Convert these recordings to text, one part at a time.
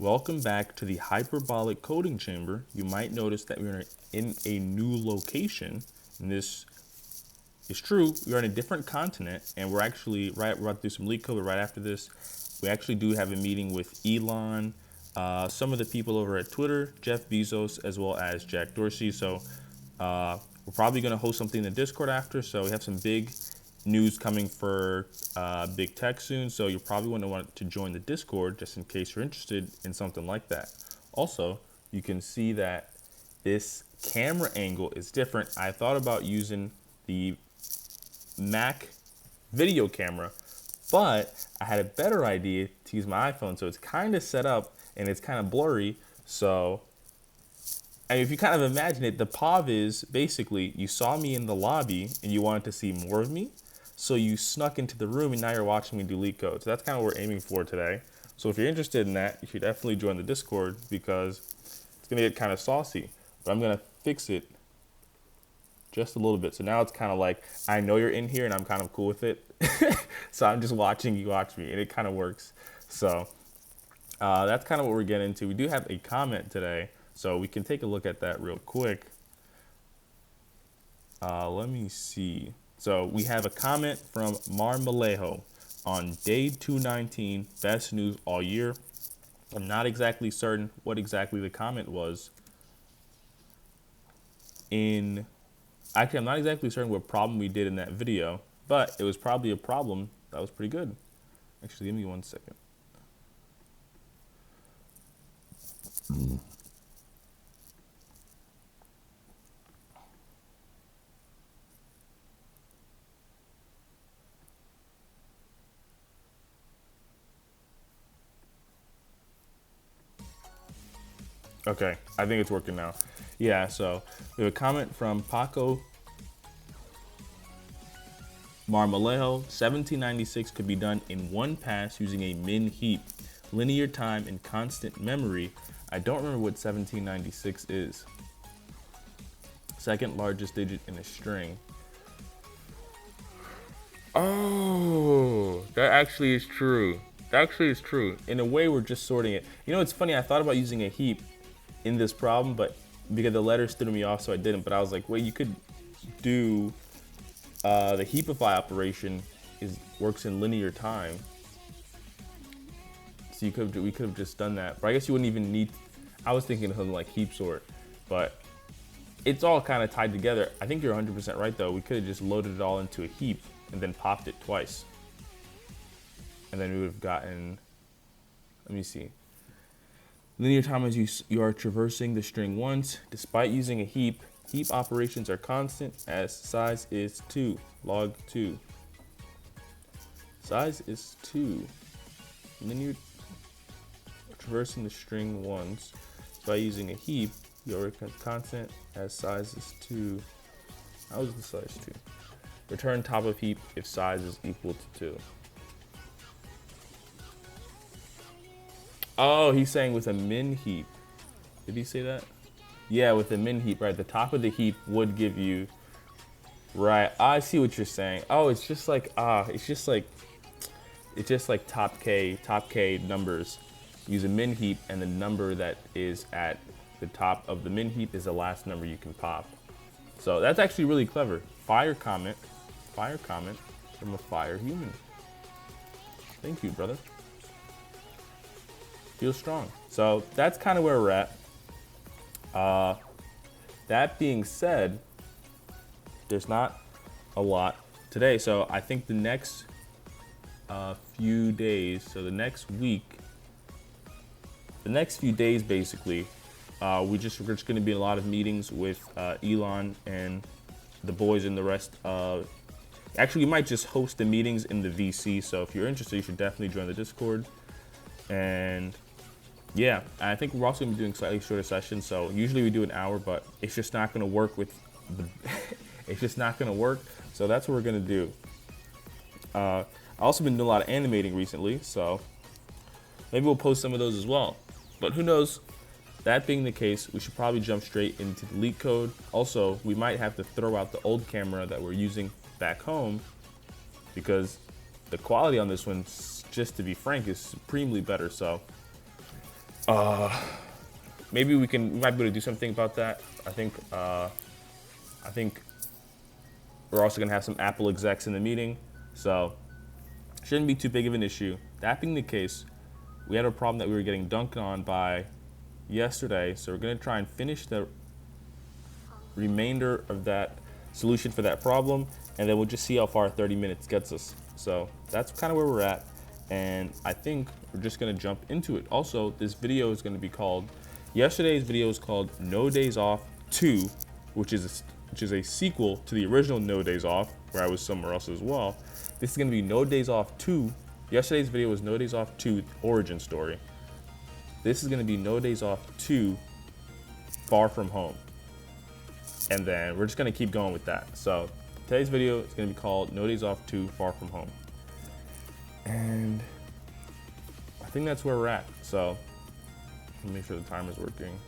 Welcome back to the hyperbolic coding chamber. You might notice that we're in a new location, and this is true. We're on a different continent, and we're about to do some LeetCode. But right after this, we actually do have a meeting with Elon, some of the people over at Twitter, Jeff Bezos, as well as Jack Dorsey. So we're probably going to host something in the Discord after. So we have some big news coming for big tech soon, so you're probably going to want to join the Discord just in case you're interested in something like that. Also, you can see that this camera angle is different. I thought about using the Mac video camera, but I had a better idea to use my iPhone, so it's kind of set up and it's kind of blurry. So and if you kind of imagine it, the POV is basically you saw me in the lobby and you wanted to see more of me. So you snuck into the room and now you're watching me do LeetCode. So that's kind of what we're aiming for today. So if you're interested in that, you should definitely join the Discord because it's going to get kind of saucy. But I'm going to fix it just a little bit. So now it's kind of like, I know you're in here and I'm kind of cool with it. So I'm just watching you watch me and it kind of works. So that's kind of what we're getting into. We do have a comment today, so we can take a look at that real quick. Let me see. So we have a comment from Marmalejo on day 219, best news all year. I'm not exactly certain what exactly the comment was. Actually, I'm not exactly certain what problem we did in that video, but it was probably a problem that was pretty good. Actually, give me 1 second. Okay, I think it's working now. Yeah, so we have a comment from Paco Marmalejo. 1796 could be done in one pass using a min heap, linear time, and constant memory. I don't remember what 1796 is. Second largest digit in a string. Oh, that actually is true. That actually is true. In a way, we're just sorting it. You know, it's funny, I thought about using a heap in this problem, but because the letters threw me off, so I didn't. But I was like, wait, you could do the heapify operation works in linear time. So we could have just done that. But I guess you wouldn't even need. I was thinking of something like heap sort, but it's all kind of tied together. I think you're 100% right though. We could have just loaded it all into a heap and then popped it twice, and then we would have gotten. Let me see. Linear time is you are traversing the string once. Despite using a heap, heap operations are constant as size is 2, log 2. Size is 2. Linear traversing the string once. By using a heap, you are constant as size is 2. How is the size 2? Return top of heap if size is equal to 2. Oh, he's saying with a min heap. Did he say that? Yeah, with a min heap, right? The top of the heap would give you, right? I see what you're saying. Oh, it's just like top K numbers. Use a min heap, and the number that is at the top of the min heap is the last number you can pop. So that's actually really clever. Fire comment from a fire human. Thank you, brother. Feels strong. So that's kind of where we're at. That being said, there's not a lot today. So I think the next few days, so the next week, the next few days basically, we're just going to be in a lot of meetings with Elon and the boys and the rest of. Actually, we might just host the meetings in the VC. So if you're interested, you should definitely join the Discord. And yeah, I think we're also going to be doing slightly shorter sessions. So usually we do an hour, but it's just not going to work with the. It's just not going to work. So that's what we're going to do. I've also been doing a lot of animating recently, so maybe we'll post some of those as well. But who knows? That being the case, we should probably jump straight into the LeetCode. Also, we might have to throw out the old camera that we're using back home because the quality on this one, just to be frank, is supremely better. So Maybe we might be able to do something about that. I think we're also gonna have some Apple execs in the meeting, so shouldn't be too big of an issue. That being the case, we had a problem that we were getting dunked on by yesterday, so we're gonna try and finish the remainder of that solution for that problem, and then we'll just see how far 30 minutes gets us. So that's kind of where we're at, and I think we're just gonna jump into it. Also, this video is gonna be called, yesterday's video is called No Days Off 2, which is a sequel to the original No Days Off, where I was somewhere else as well. This is gonna be No Days Off 2. Yesterday's video was No Days Off 2 origin story. This is gonna be No Days Off 2 Far From Home. And then we're just gonna keep going with that. So today's video is gonna be called No Days Off 2 Far From Home. And I think that's where we're at. So let me make sure the timer's working.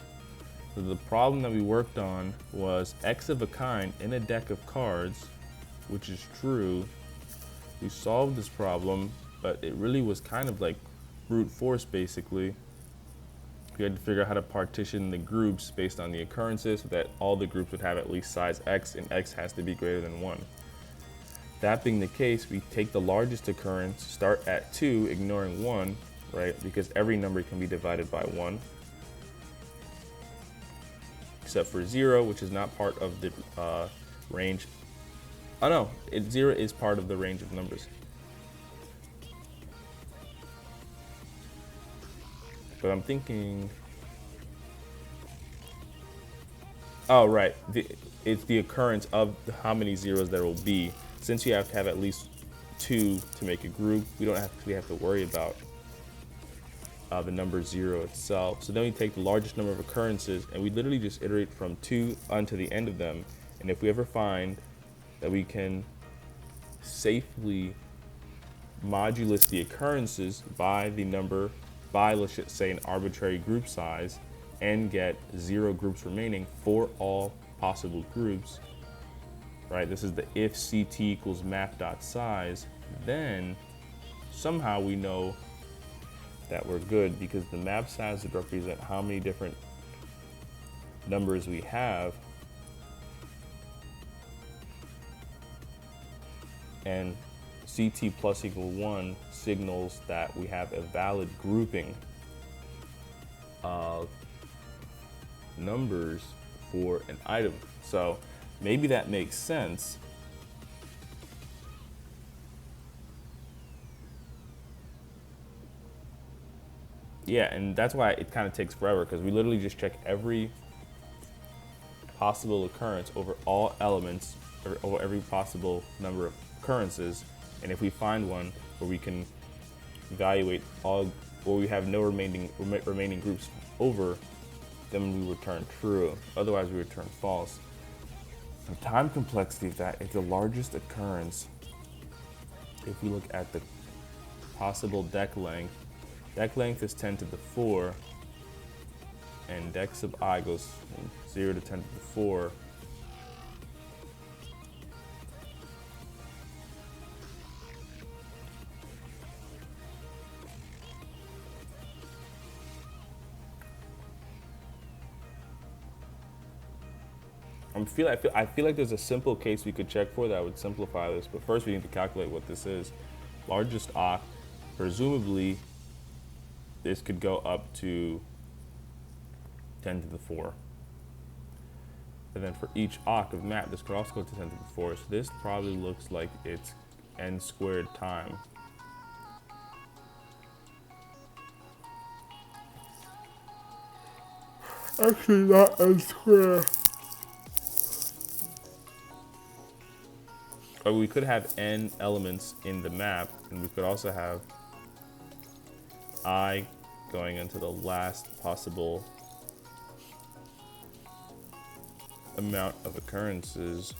So the problem that we worked on was X of a kind in a deck of cards, which is true. We solved this problem, but it really was kind of like brute force basically. We had to figure out how to partition the groups based on the occurrences so that all the groups would have at least size X, and X has to be greater than 1. That being the case, we take the largest occurrence, start at 2, ignoring 1, right? Because every number can be divided by 1. Except for 0, which is not part of the range. Oh no, 0 is part of the range of numbers. But I'm thinking, oh right, it's the occurrence of how many zeros there will be. Since you have to have at least 2 to make a group, we don't actually have to worry about the number 0 itself. So then we take the largest number of occurrences and we literally just iterate from 2 onto the end of them. And if we ever find that we can safely modulus the occurrences by the number, by let's just say an arbitrary group size, and get 0 groups remaining for all possible groups, right? This is the if ct equals map.size, then somehow we know that we're good, because the map size would represent how many different numbers we have, and ct plus equal 1 signals that we have a valid grouping of numbers for an item. So maybe that makes sense. Yeah, and that's why it kind of takes forever, because we literally just check every possible occurrence over all elements, or over every possible number of occurrences, and if we find one where we can evaluate all, where we have no remaining groups over, then we return true. Otherwise, we return false. The time complexity of that is the largest occurrence. If we look at the possible deck length is 10 to the 4, and deck sub I goes from 0 to 10 to the 4. I feel like there's a simple case we could check for that would simplify this, but first we need to calculate what this is. Largest oct, presumably this could go up to 10 to the 4. And then for each oct of map, this could also go to 10 to the 4. So this probably looks like it's n squared time. Actually, not n squared. Or we could have n elements in the map, and we could also have I going into the last possible amount of occurrences.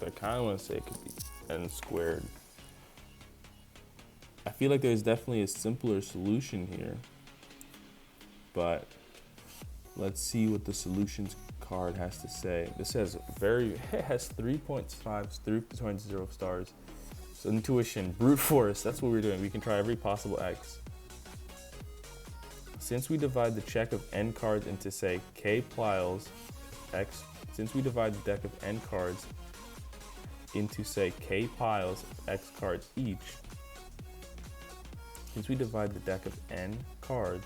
So I kind of want to say it could be n squared. I feel like there's definitely a simpler solution here, but let's see what the solutions card has to say. This has it has 3.0 stars. So intuition, brute force, that's what we're doing. We can try every possible X. Since we divide the check of n cards into, say, k piles, X. Since we divide the deck of n cards into, say, k piles of X cards each. Since we divide the deck of n cards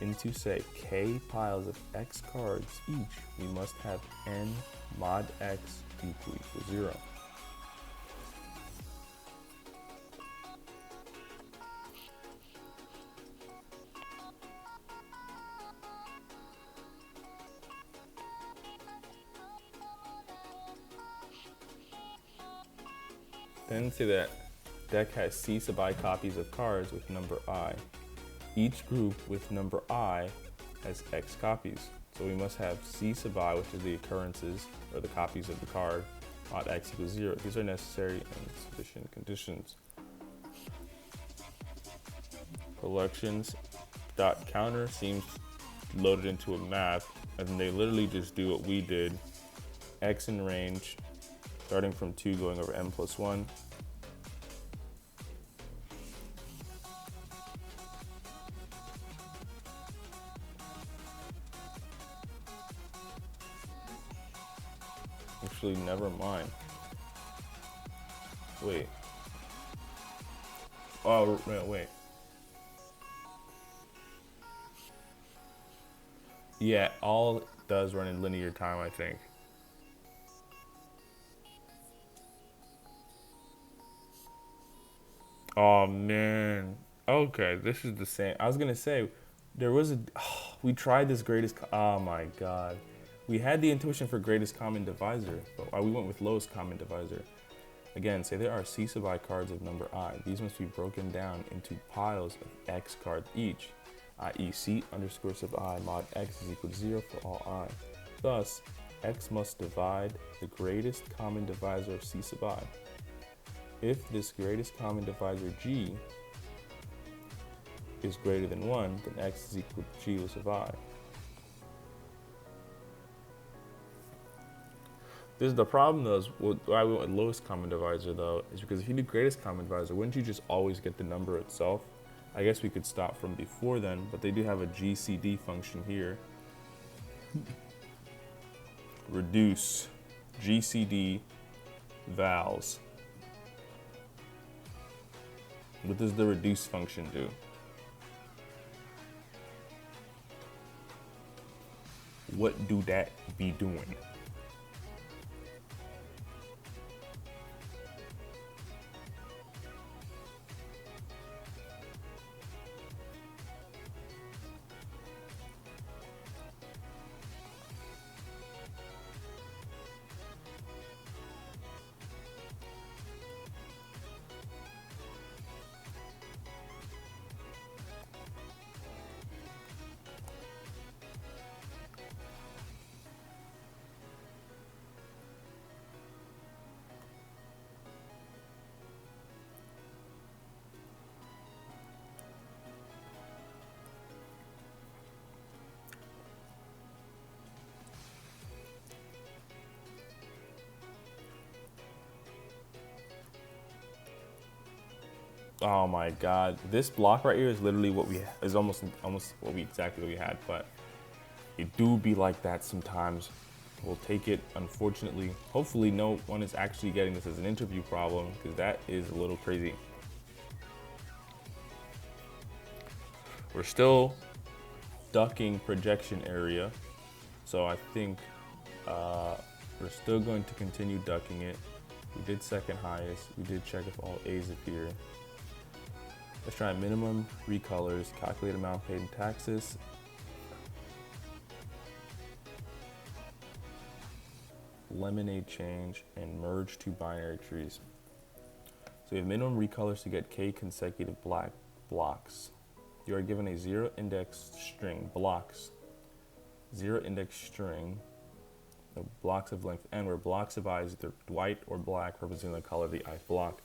into, say, k piles of X cards each, we must have n mod X equal 0. Then say that deck has C sub I copies of cards with number I. Each group with number I has X copies. So we must have C sub I, which is the occurrences or the copies of the card, mod X equals 0. These are necessary and sufficient conditions. Collections dot counter seems loaded into a map, and they literally just do what we did. X in range, starting from 2 going over n plus 1. Actually, never mind. Wait. Oh, no, wait. Yeah, all does run in linear time, I think. Oh, man. Okay, this is the same. I was going to say, there was we tried this greatest, oh my God. We had the intuition for greatest common divisor, but we went with lowest common divisor. Again, say there are C sub I cards of number I. These must be broken down into piles of X cards each, i.e. C underscore sub I mod X is equal to 0 for all I. Thus, X must divide the greatest common divisor of C sub I. If this greatest common divisor G is greater than 1, then X is equal to G sub I. This is the problem though, is why we went with lowest common divisor though, is because if you do greatest common divisor, wouldn't you just always get the number itself? I guess we could stop from before then, but they do have a GCD function here. Reduce GCD vals. What does the reduce function do? What do that be doing? Oh my God, this block right here is literally what we is almost exactly what we had, but it do be like that sometimes. We'll take it, unfortunately. Hopefully no one is actually getting this as an interview problem, because that is a little crazy. We're still ducking projection area, so I think we're still going to continue ducking it. We did second highest. We did check if all A's appear. Let's try minimum recolors, calculate amount paid in taxes. Lemonade change, and merge two binary trees. So we have minimum recolors to get k consecutive black blocks. You are given a zero index string, blocks. Zero index string, the blocks of length n, where blocks of I is either white or black, representing the color of the ith block.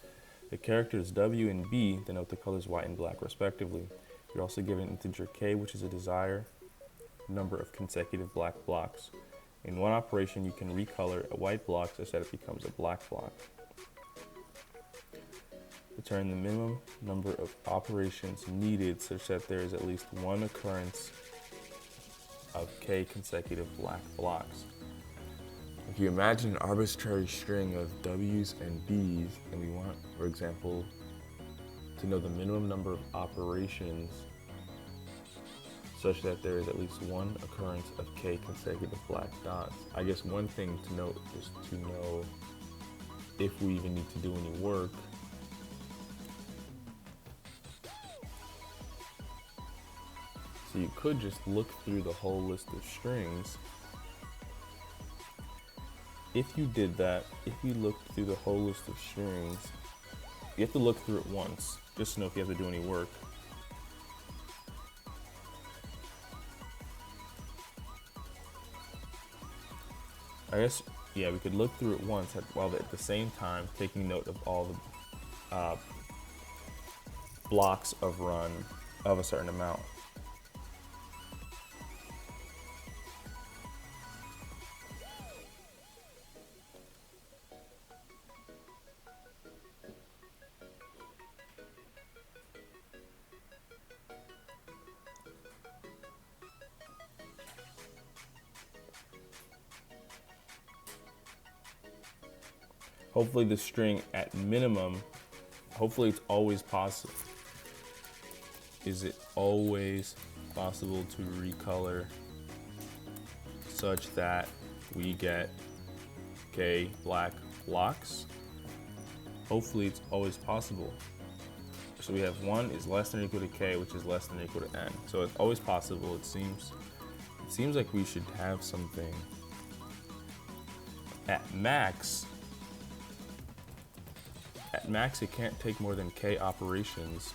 The characters W and B denote the colors white and black respectively. You're also given an integer k, which is a desired number of consecutive black blocks. In one operation, you can recolor a white block such that it becomes a black block. Return the minimum number of operations needed such that there is at least one occurrence of k consecutive black blocks. If you imagine an arbitrary string of W's and B's, and we want, for example, to know the minimum number of operations such that there is at least one occurrence of k consecutive black dots. I guess one thing to note is to know if we even need to do any work. So you could just look through the whole list of strings. If you did that, if you looked through the whole list of strings, you have to look through it once, just to know if you have to do any work. I guess, yeah, we could look through it once while at the same time taking note of all the blocks of run of a certain amount. Hopefully the string at minimum, hopefully it's always possible. Is it always possible to recolor such that we get k black blocks? Hopefully it's always possible. So we have 1 is less than or equal to k, which is less than or equal to n. So it's always possible. It seems like we should have something at max. At max, it can't take more than k operations.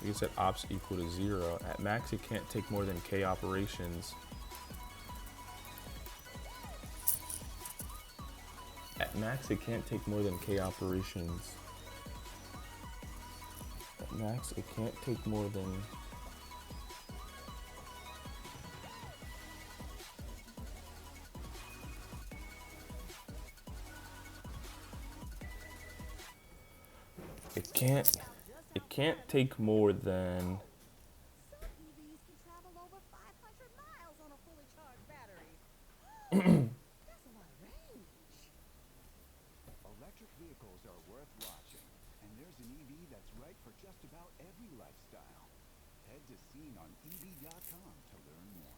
We set ops equal to 0. At max, it can't take more than k operations. At max, it can't take more than k operations. At max, it can't take more than... It can't take more than... EVs can travel over 500 miles on a fully charged battery. That's a lot of range. Electric vehicles are worth watching, and there's an EV that's right for just about every lifestyle. Head to scene on EV.com to learn more.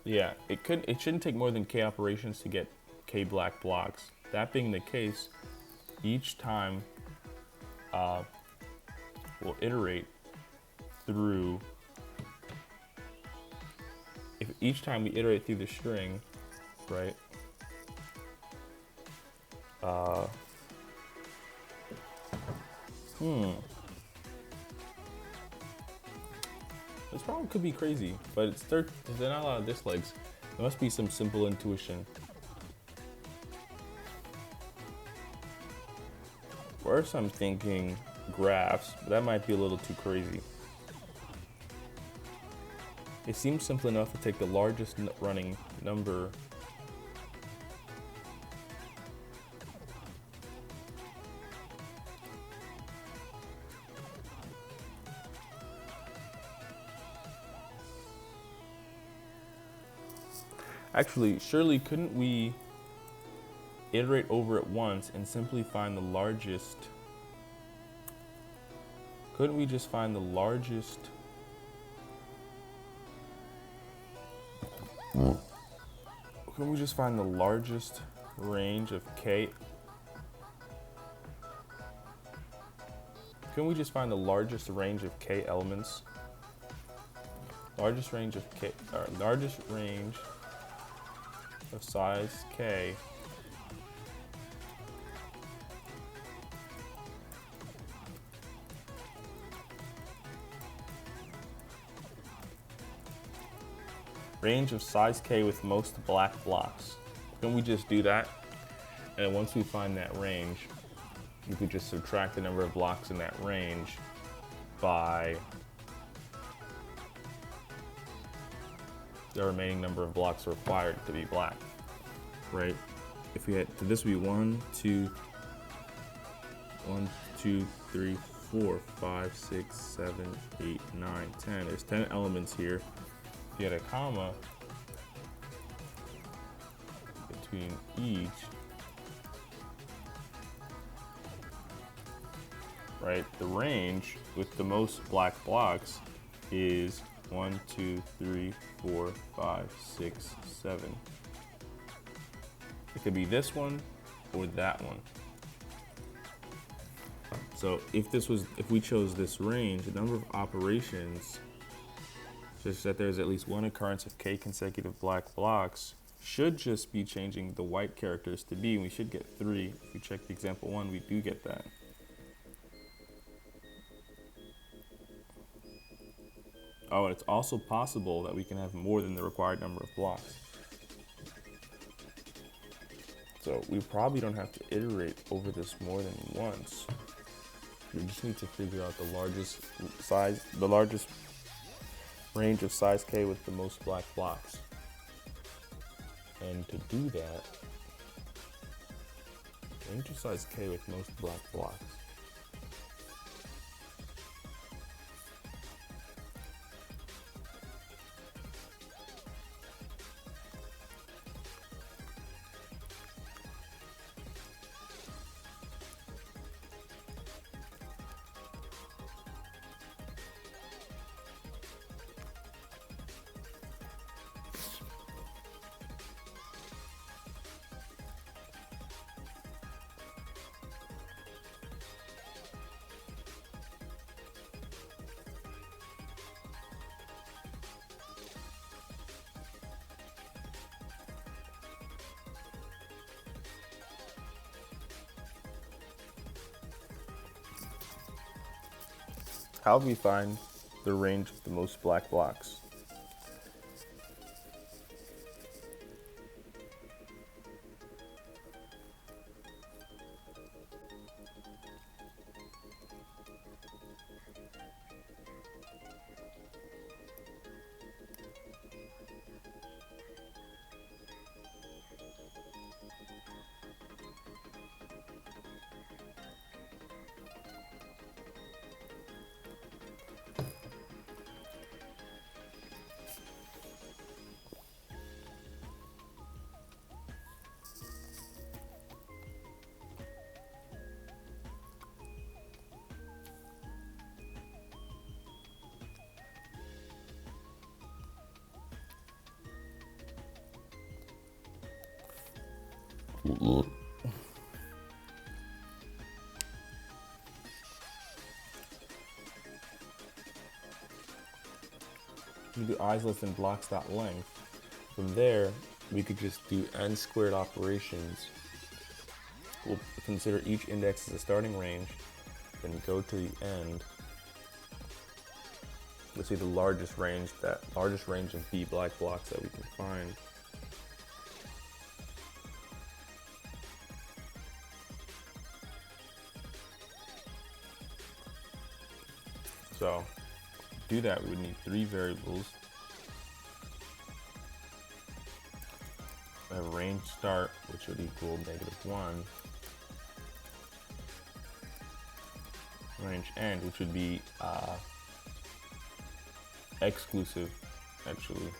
Yeah, it shouldn't take more than k operations to get k black blocks. That being the case, each time we'll iterate through, if each time we iterate through the string, right? This problem could be crazy, but it's there's not a lot of dislikes. There must be some simple intuition. First, I'm thinking graphs, but that might be a little too crazy. It seems simple enough to take the largest running number . Actually, surely couldn't we iterate over it once and simply find the largest? Couldn't we just find the largest? Couldn't we just find the largest range of k? Couldn't we just find the largest range of k elements? Largest range of k, or largest range of size k . Range of size k with most black blocks. Can we just do that? And once we find that range, you could just subtract the number of blocks in that range by the remaining number of blocks required to be black, right? If we had, so this would be 1, 2, 3, 4, 5, 6, 7, 8, 9, 10. There's 10 elements here. If you had a comma between each, right? The range with the most black blocks is 1, 2, 3, 4, 5, 6, 7. It could be this one or that one. So if we chose this range, the number of operations, such that there's at least one occurrence of k consecutive black blocks, should just be changing the white characters to b, and we should get 3. If we check the example 1, we do get that. Oh, and it's also possible that we can have more than the required number of blocks. So we probably don't have to iterate over this more than once. We just need to figure out the largest range of size k with the most black blocks. And to do that, range of size k with most black blocks. How do we find the range of the most black blocks? We do eyes less than blocks dot length. From there, we could just do n squared operations. We'll consider each index as a starting range, then go to the end. Let's see the largest range of b black blocks that we can find. So, to do that, we would need 3 variables. We have range start, which would equal -1. Range end, which would be exclusive, actually.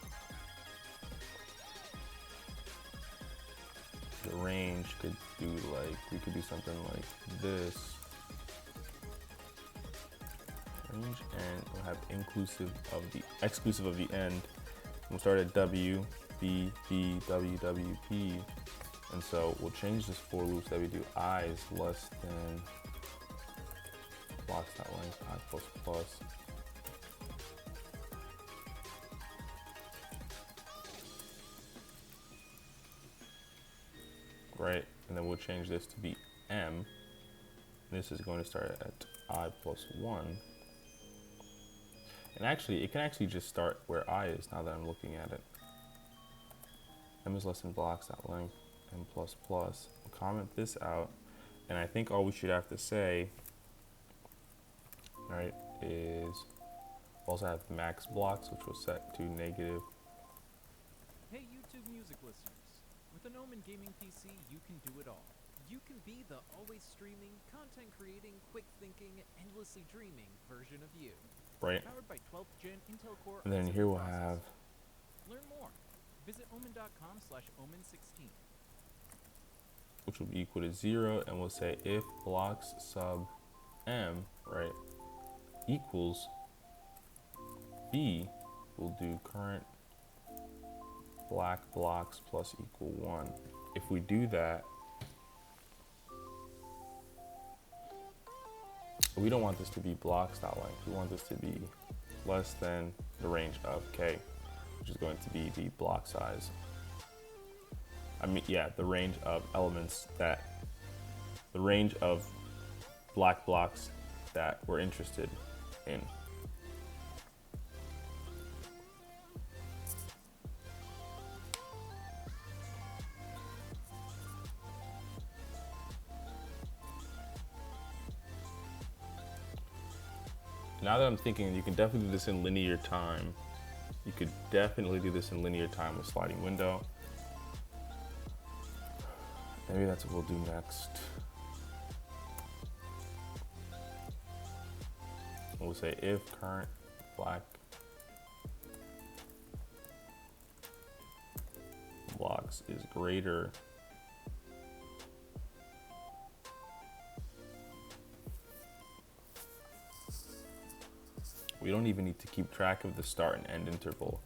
The range could do we could do something like this. Range end will have exclusive of the end. We'll start at W, B, B, W, W, P. And so we'll change this for loops that we do eyes less than blocks.length, I plus plus. Right, and then we'll change this to be M. This is going to start at I plus 1. And actually, it can actually just start where I is now that I'm looking at it. M is less than blocks.length, M plus plus. We'll comment this out. And I think all we should have to say, right, is also have max blocks, which will set to negative. Hey YouTube music listeners, with an Omen Gaming PC, you can do it all. You can be the always streaming, content creating, quick thinking, endlessly dreaming version of you. Right. Powered by 12th Gen Intel Core And then i7 here we'll processor. have, Learn more. Visit omen.com/omen16. which will be equal to 0, and we'll say if blocks sub m, right, equals b, we'll do current black blocks plus equal 1. If we do that, we don't want this to be blocks.length. We want this to be less than the range of k, which is going to be the block size. I mean, yeah, the range of elements that, the range of black blocks that we're interested in. Now that I'm thinking, you can definitely do this in linear time. You could definitely do this in linear time with sliding window. Maybe that's what we'll do next. We'll say if current black blocks is greater we don't even need to keep track of the start and end interval,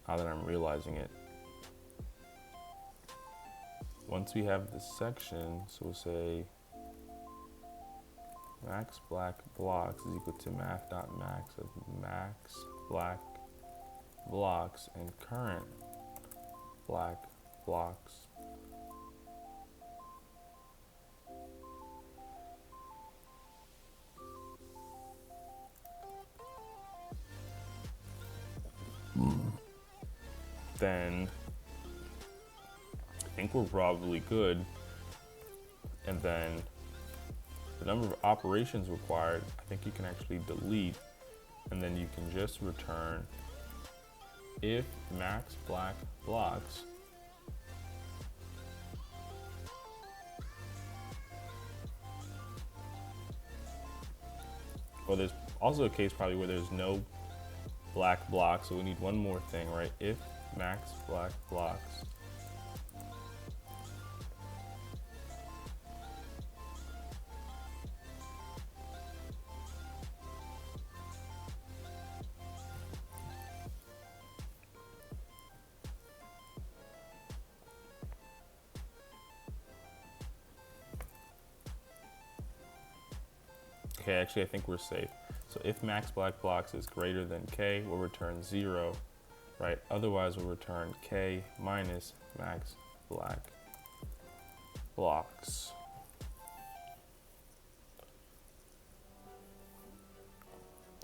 now that I'm realizing it. Once we have this section, so we'll say max black blocks is equal to math.max of max black blocks and current black blocks. Then I think we're probably good. And then the number of operations required, I think you can actually delete, and then you can just return if max black blocks or there's also a case probably where there's no black blocks, so we need one more thing, right? If max black blocks okay, actually I think we're safe. So if max black blocks is greater than k, we'll return 0, right? Otherwise we'll return k minus max black blocks.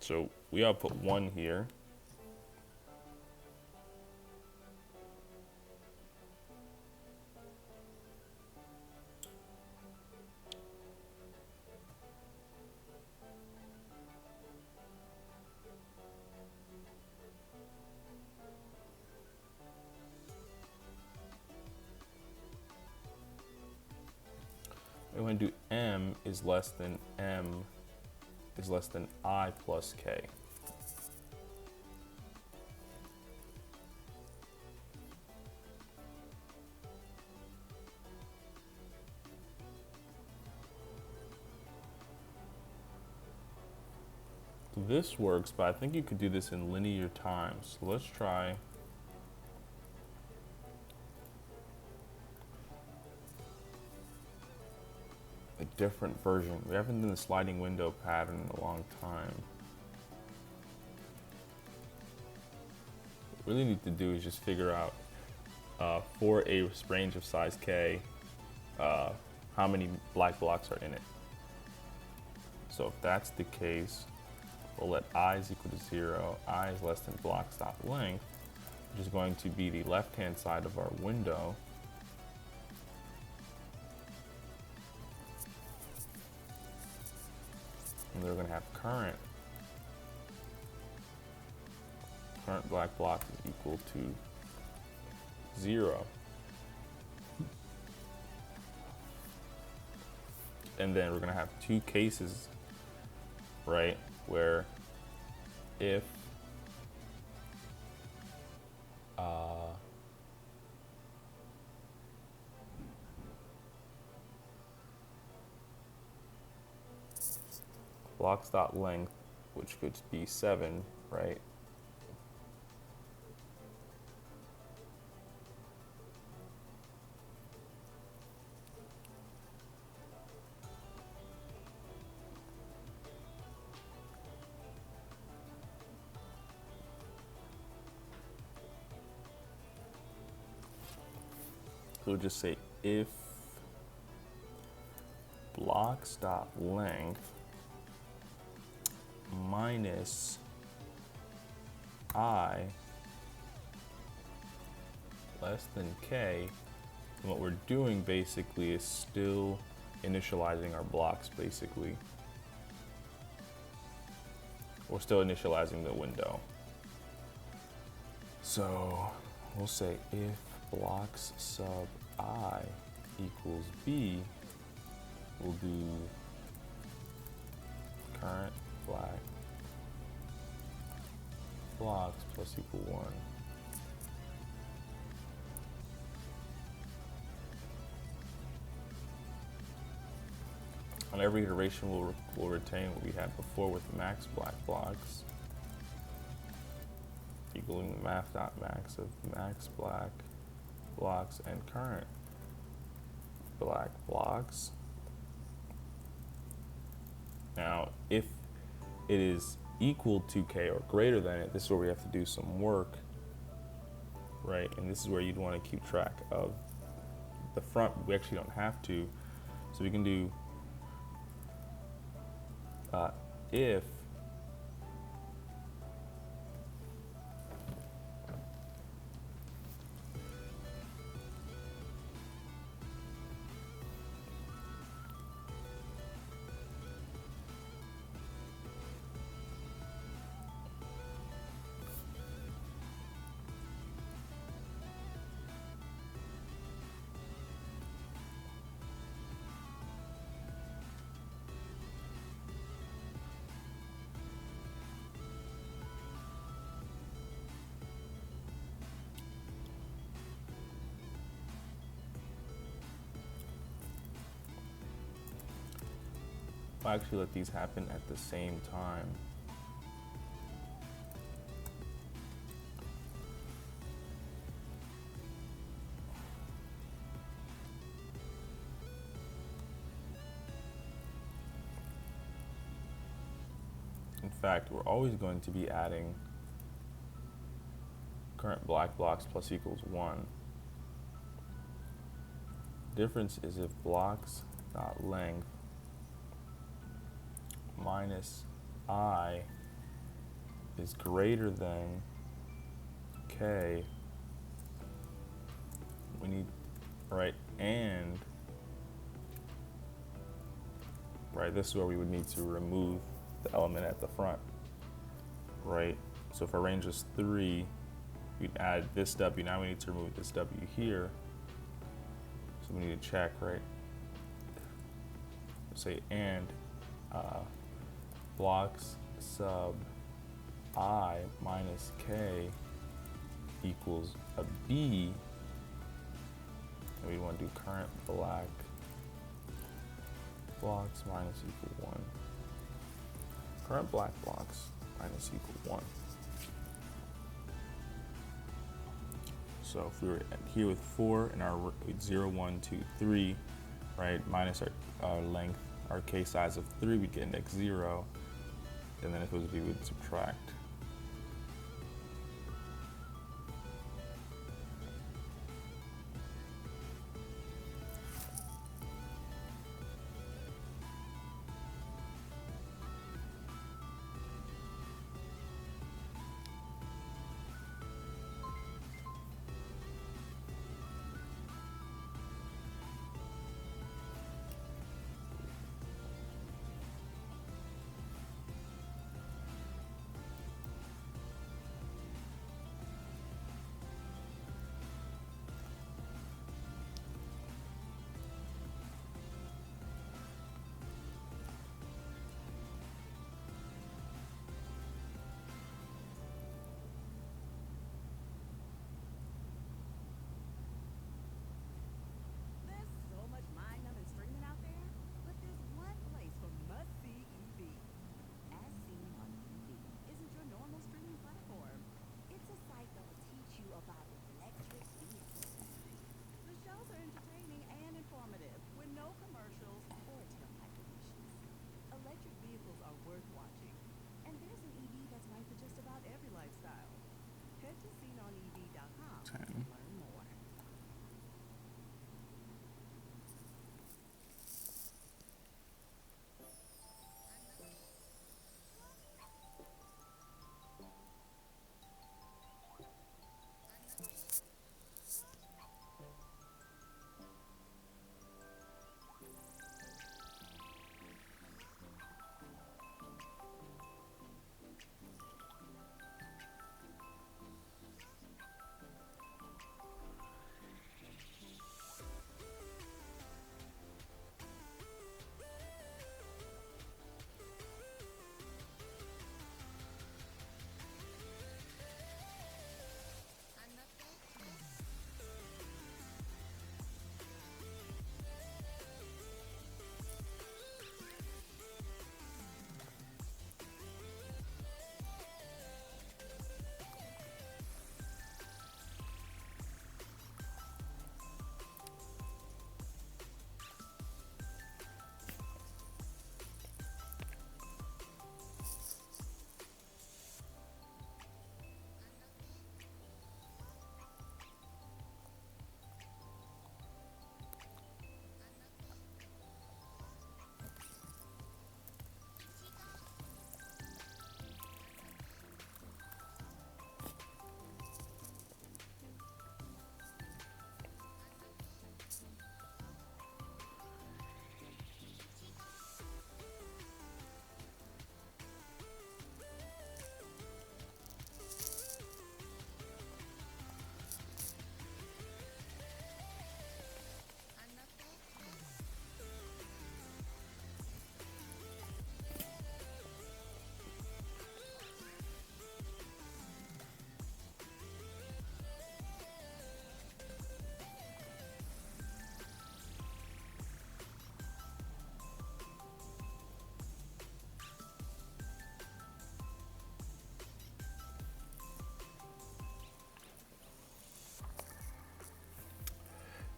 So we output 1 here. We want to do m is less than I plus k. This works, but I think you could do this in linear time. So let's try a different version. We haven't done the sliding window pattern in a long time. What we really need to do is just figure out for a range of size k, how many black blocks are in it. So if that's the case, we'll let I is equal to 0, I is less than blocks.length, which is going to be the left-hand side of our window. And they're going to have current black block is equal to 0. And then we're going to have two cases, right, where if blocks.length, which could be 7, right? So we'll just say if blocks.length minus I less than k, and what we're doing basically is still initializing our blocks basically. We're still initializing the window. So we'll say if blocks sub I equals B, we'll do current black blocks plus equal 1. On every iteration, we'll retain what we had before with max black blocks, equaling the math.max of max black blocks and current black blocks. Now, if it is equal to k or greater than it, this is where we have to do some work, right? And this is where you'd want to keep track of the front. We actually don't have to, so we can do if I'll actually let these happen at the same time. In fact, we're always going to be adding current black blocks plus equals 1. Difference is if blocks dot length minus I is greater than k, we need, right, and, right, this is where we would need to remove the element at the front, right? So if our range is 3, we'd add this W. Now we need to remove this W here. So we need to check, right? Say and blocks sub I minus k equals a B. And we want to do current black blocks minus equal 1. Current black blocks minus equal 1. So if we were here with 4 and our 0, 1, 2, 3, right, minus our length, our k size of 3, we'd get index 0. And then if it was B, we'd subtract.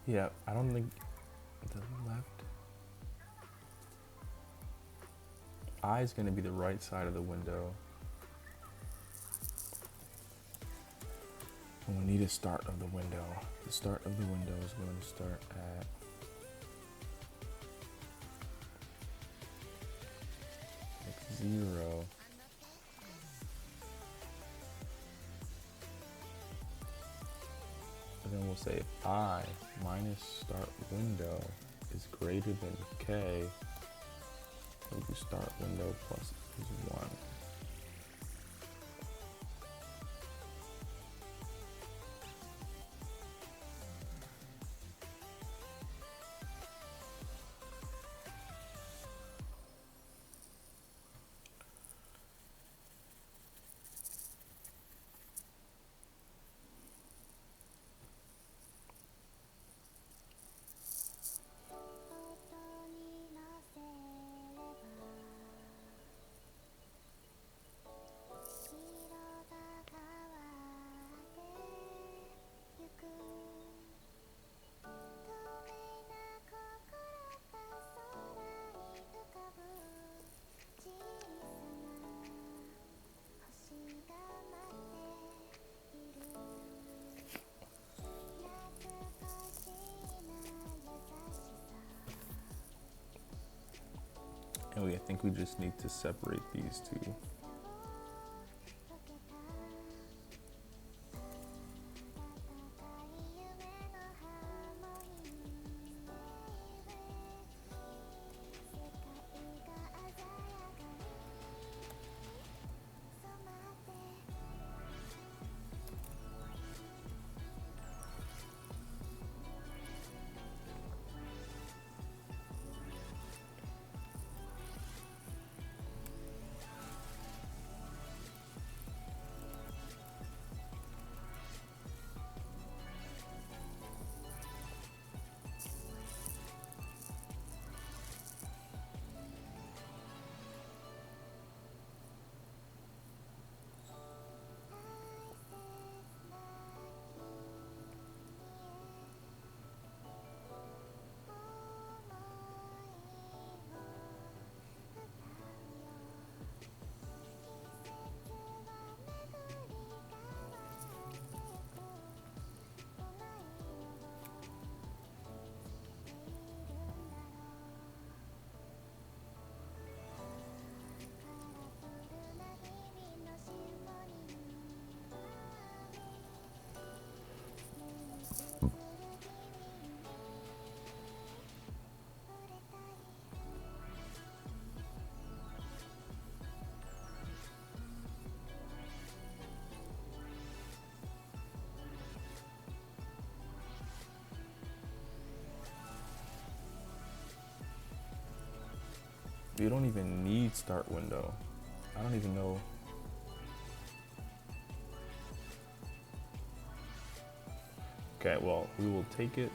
Yeah, I don't think the left eye is going to be the right side of the window. And we need a start of the window. The start of the window is going to start at X0. And then we'll say if I minus start window is greater than K, we'll do start window plus is 1. And I think we just need to separate these two. You don't even need start window. I don't even know. Okay, well, we will take it